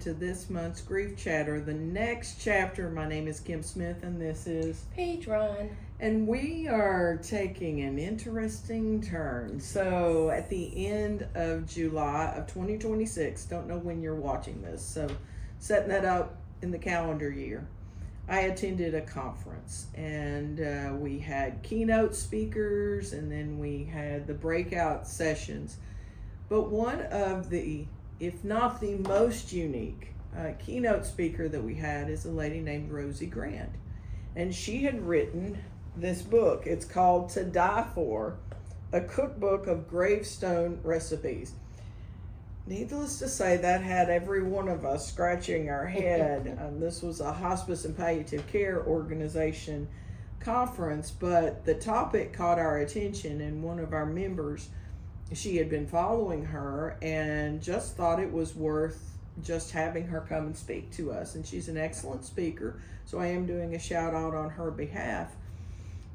to this month's Grief Chatter, the next chapter. My name is Kim Smith, and this is Paige, Rahn. And we are taking an interesting turn. So at the end of July of 2026, don't know when you're watching this, so setting that up in the calendar year, I attended a conference, and we had keynote speakers, and then we had the breakout sessions. But one of the, if not the most unique keynote speaker that we had is a lady named Rosie Grant. And she had written this book. It's called To Die For, a Cookbook of Gravestone Recipes. Needless to say, that had every one of us scratching our head. This was a hospice and palliative care organization conference, but the topic caught our attention, and one of our members, she had been following her and just thought it was worth just having her come and speak to us. And she's an excellent speaker, so I am doing a shout out on her behalf.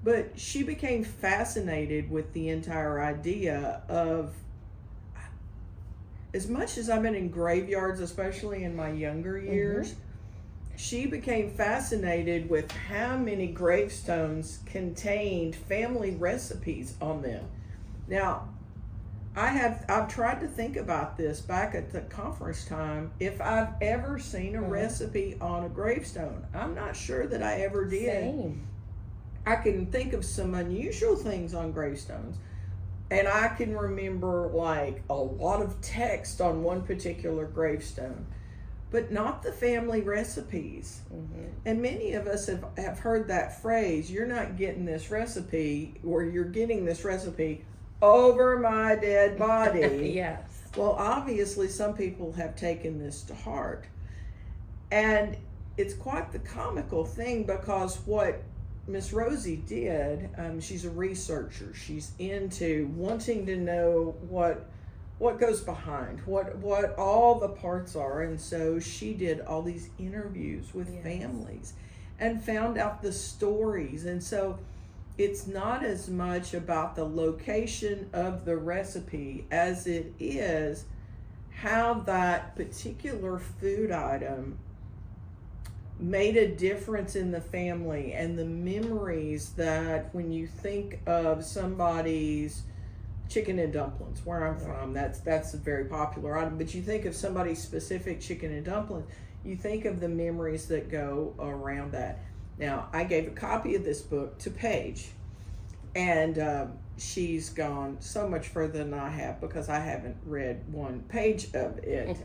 But she became fascinated with the entire idea of, as much as I've been in graveyards, especially in my younger years, she became fascinated with how many gravestones contained family recipes on them. Now, I've tried to think about this back at the conference time, if I've ever seen a recipe on a gravestone. I'm not sure that I ever did. Same. I can think of some unusual things on gravestones, and I can remember like a lot of text on one particular gravestone, but not the family recipes. And many of us have heard that phrase, you're not getting this recipe, or you're getting this recipe over my dead body. Yes. Well, obviously some people have taken this to heart, and it's quite the comical thing, because what Miss Rosie did, she's a researcher. She's into wanting to know what goes behind, what all the parts are. And so she did all these interviews with families and found out the stories. And so it's not as much about the location of the recipe as it is how that particular food item made a difference in the family, and the memories that when you think of somebody's chicken and dumplings, where I'm from, that's a very popular item, but you think of somebody's specific chicken and dumplings, you think of the memories that go around that. Now, I gave a copy of this book to Paige, and she's gone so much further than I have, because I haven't read one page of it.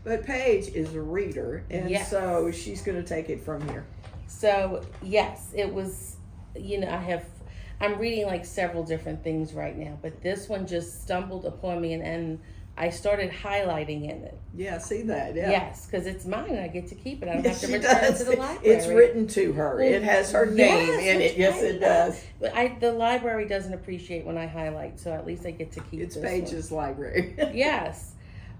But Paige is a reader, and so she's going to take it from here. So, yes, it was, I'm reading like several different things right now, but this one just stumbled upon me, and I started highlighting in it. Yeah, see that, yeah. Yes, because it's mine, and I get to keep it. I don't have to return it to the library. It's written to her. Well, it has her name in it. Yes, it does. But the library doesn't appreciate when I highlight, so at least I get to keep it. It's Paige's library. Yes.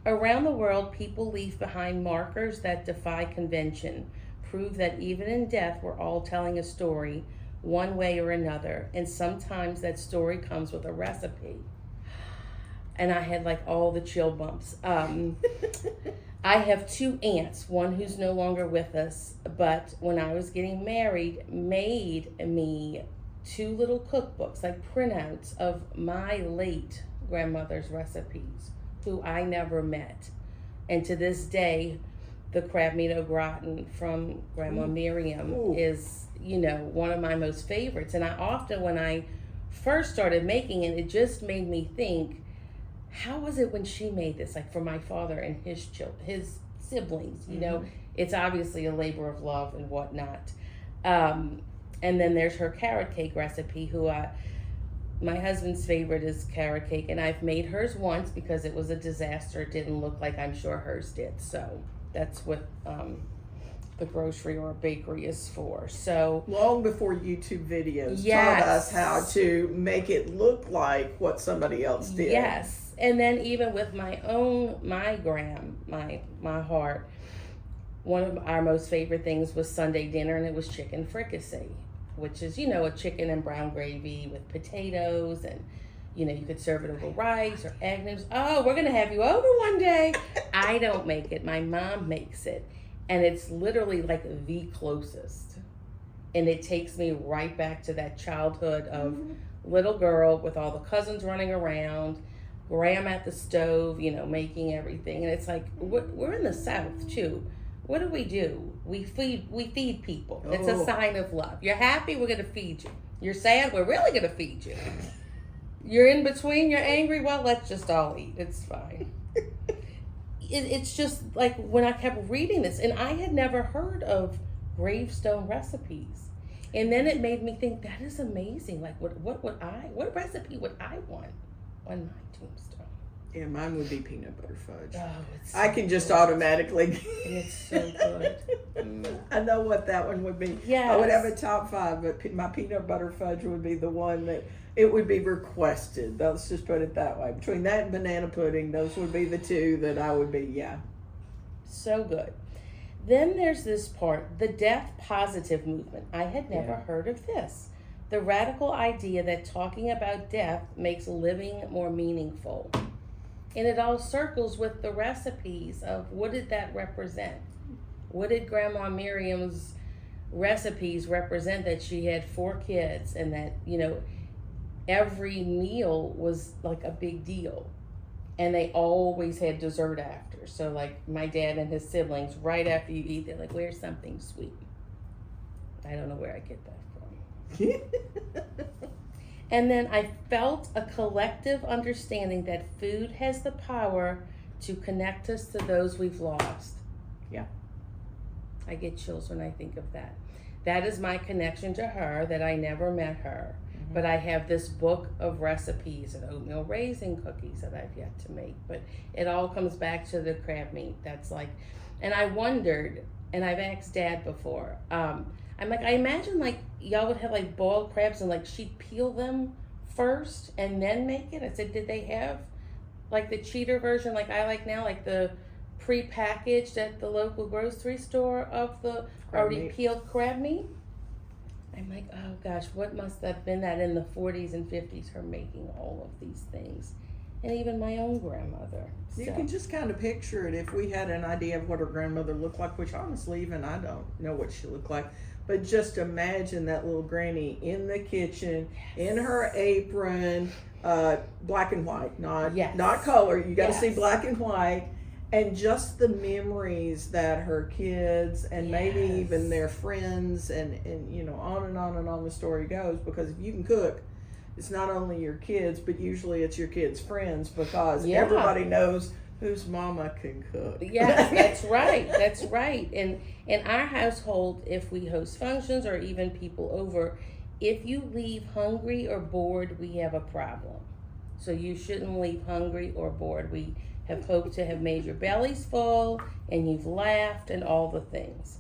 Around the world, people leave behind markers that defy convention, prove that even in death, we're all telling a story one way or another, and sometimes that story comes with a recipe. And I had like all the chill bumps. I have two aunts, one who's no longer with us, but when I was getting married, made me two little cookbooks, like printouts of my late grandmother's recipes, who I never met. And to this day, the crab meat au gratin from Grandma Miriam is, one of my most favorites. And I often, when I first started making it, it just made me think, how was it when she made this? Like for my father and his siblings, it's obviously a labor of love and whatnot. And then there's her carrot cake recipe, my husband's favorite is carrot cake, and I've made hers once because it was a disaster. It didn't look like I'm sure hers did. So that's what the grocery or bakery is for. So long before YouTube videos taught us how to make it look like what somebody else did. Yes. And then even with my heart, one of our most favorite things was Sunday dinner, and it was chicken fricassee, which is, a chicken and brown gravy with potatoes and, You could serve it over rice or egg noodles. Oh, we're going to have you over one day. I don't make it. My mom makes it. And it's literally like the closest. And it takes me right back to that childhood of little girl with all the cousins running around, grandma at the stove, making everything. And it's like, we're in the South too. What do? We feed people. It's a sign of love. You're happy, we're going to feed you. You're sad, we're really going to feed you. You're in between, you're angry, well, let's just all eat. It's fine. It's just like when I kept reading this, and I had never heard of gravestone recipes. And then it made me think, that is amazing. Like, what recipe would I want on my tombstone? Yeah, mine would be peanut butter fudge. Oh, it's so I can just good. automatically. It's so good. I know what that one would be. Yes. I would have a top 5, but my peanut butter fudge would be the one that it would be requested. Let's just put it that way. Between that and banana pudding, those would be the two that I would be, yeah. So good. Then there's this part, the death positive movement. I had never heard of this. The radical idea that talking about death makes living more meaningful. And it all circles with the recipes of what did that represent? What did Grandma Miriam's recipes represent? That she had 4 kids and that, every meal was like a big deal. And they always had dessert after. So like my dad and his siblings, right after you eat, they're like, where's something sweet? I don't know where I get that from. And then I felt a collective understanding that food has the power to connect us to those we've lost. Yeah. I get chills when I think of that. That is my connection to her, that I never met her. Mm-hmm. But I have this book of recipes and oatmeal raisin cookies that I've yet to make. But it all comes back to the crab meat. That's like, and I wondered, and I've asked Dad before, I'm like, I imagine like y'all would have like boiled crabs and like she'd peel them first and then make it. I said, did they have like the cheater version like I like now, like the pre-packaged at the local grocery store of the already peeled crab meat? I'm like, oh gosh, what must have been that in the 40s and 50s, her making all of these things. And even my own grandmother. You can just kind of picture it if we had an idea of what her grandmother looked like, which honestly, even I don't know what she looked like. But just imagine that little granny in the kitchen, in her apron, black and white, not color. You got to see black and white. And just the memories that her kids and maybe even their friends and on and on and on the story goes. Because if you can cook, it's not only your kids, but usually it's your kids' friends, because everybody knows whose mama can cook. Yes, that's right. That's right. And in our household, if we host functions or even people over, if you leave hungry or bored, we have a problem. So you shouldn't leave hungry or bored. We have hoped to have made your bellies full and you've laughed and all the things.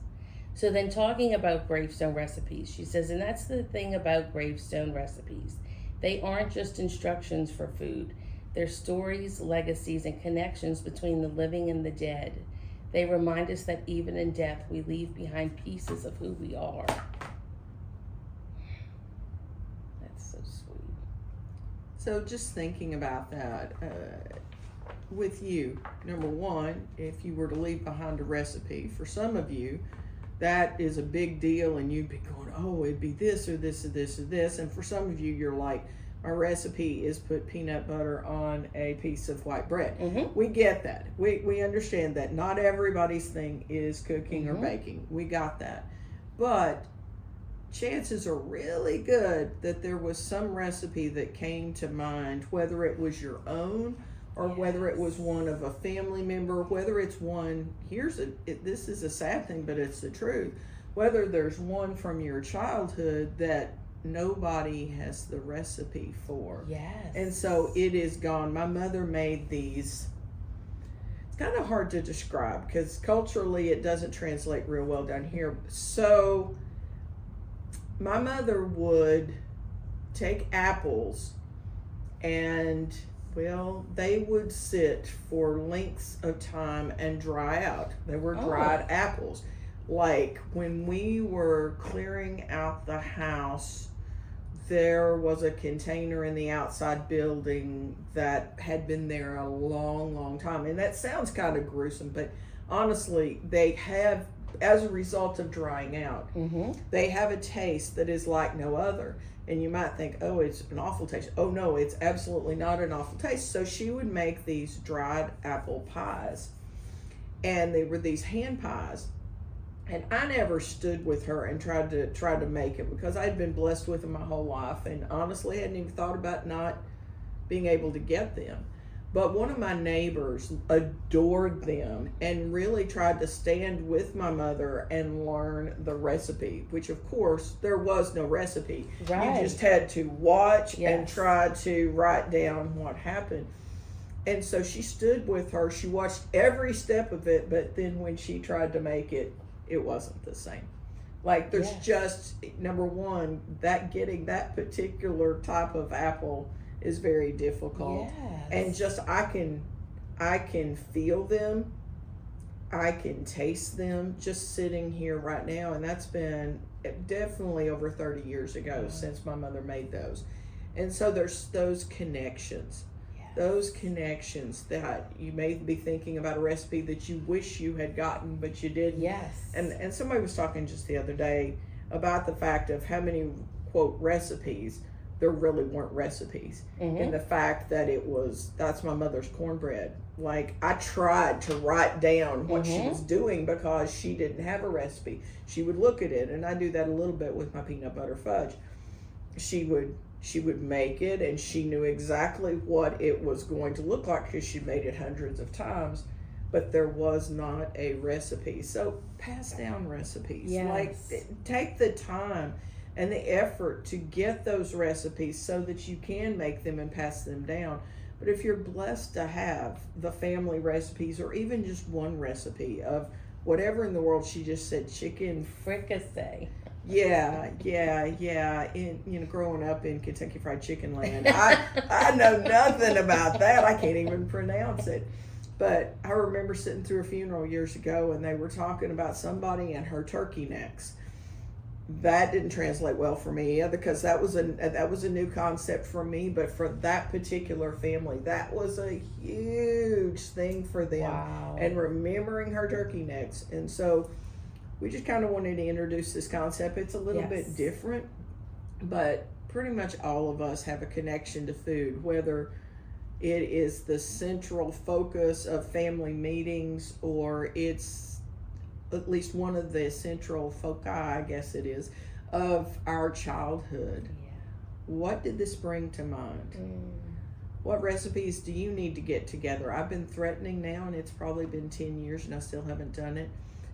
So then talking about gravestone recipes, she says, and that's the thing about gravestone recipes. They aren't just instructions for food. They're stories, legacies, and connections between the living and the dead. They remind us that even in death, we leave behind pieces of who we are. That's so sweet. So just thinking about that, with you, number one, if you were to leave behind a recipe, for some of you, that is a big deal, and you'd be going, oh, it'd be this or this or this or this. And for some of you, you're like, my recipe is put peanut butter on a piece of white bread. Mm-hmm. We get that. We understand that. Not everybody's thing is cooking or baking. We got that. But chances are really good that there was some recipe that came to mind, whether it was your own or whether it was one of a family member, whether it's one, this is a sad thing, but it's the truth. Whether there's one from your childhood that nobody has the recipe for. Yes. And so it is gone. My mother made these. It's kind of hard to describe because culturally it doesn't translate real well down here. So my mother would take apples and, well, they would sit for lengths of time and dry out. They were dried apples. Like when we were clearing out the house there was a container in the outside building that had been there a long, long time. And that sounds kind of gruesome, but honestly, they have, as a result of drying out, they have a taste that is like no other. And you might think, oh, it's an awful taste. Oh, no, it's absolutely not an awful taste. So she would make these dried apple pies. And they were these hand pies. And I never stood with her and tried to make it because I'd been blessed with them my whole life. And honestly, hadn't even thought about not being able to get them. But one of my neighbors adored them and really tried to stand with my mother and learn the recipe, which of course there was no recipe. Right. You just had to watch and try to write down what happened. And so she stood with her. She watched every step of it, but then when she tried to make it, it wasn't the same. Like there's just, number one, that getting that particular type of apple is very difficult. And just I can feel them, I can taste them just sitting here right now, and that's been definitely over 30 years ago since my mother made those. And so there's those connections. Those connections that you may be thinking about a recipe that you wish you had gotten but you didn't. And somebody was talking just the other day about the fact of how many quote recipes there really weren't recipes. And the fact that that's my mother's cornbread. Like I tried to write down what she was doing because she didn't have a recipe. She would look at it, and I do that a little bit with my peanut butter fudge. She would make it, and she knew exactly what it was going to look like because she made it hundreds of times, but there was not a recipe. So pass down recipes. Like take the time and the effort to get those recipes so that you can make them and pass them down. But if you're blessed to have the family recipes or even just one recipe of whatever in the world, she just said chicken fricassee. Yeah. In growing up in Kentucky Fried Chicken land, I know nothing about that. I can't even pronounce it. But I remember sitting through a funeral years ago, and they were talking about somebody and her turkey necks. That didn't translate well for me either, because that was a new concept for me. But for that particular family, that was a huge thing for them. And remembering her turkey necks, and so we just kind of wanted to introduce this concept. It's a little bit different, but pretty much all of us have a connection to food, whether it is the central focus of family meetings or it's at least one of the central foci, I guess it is, of our childhood. What did this bring to mind? What recipes do you need to get together? I've been threatening now, and it's probably been 10 years and I still haven't done it,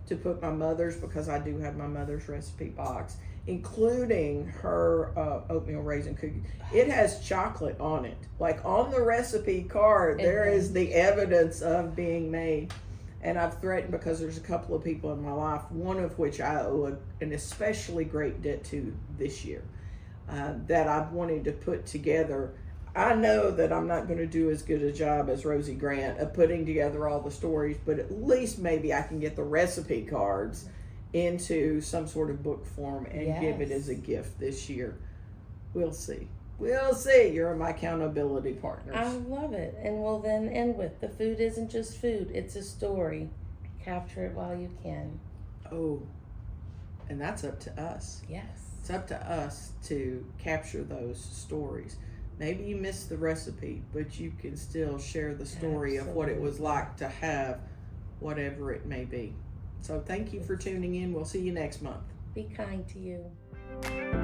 to put my mother's, because I do have my mother's recipe box, including her oatmeal raisin cookie. It has chocolate on it. Like on the recipe card, there is the evidence of being made. And I've threatened, because there's a couple of people in my life, one of which I owe an especially great debt to this year, that I've wanted to put together. I know that I'm not going to do as good a job as Rosie Grant of putting together all the stories, but at least maybe I can get the recipe cards into some sort of book form and give it as a gift this year. We'll see. You're my accountability partners. I love it. And we'll then end with, the food isn't just food, it's a story. Capture it while you can. Oh, and that's up to us. It's up to us to capture those stories. Maybe you missed the recipe, but you can still share the story of what it was like to have whatever it may be. So thank you for tuning in. We'll see you next month. Be kind to you.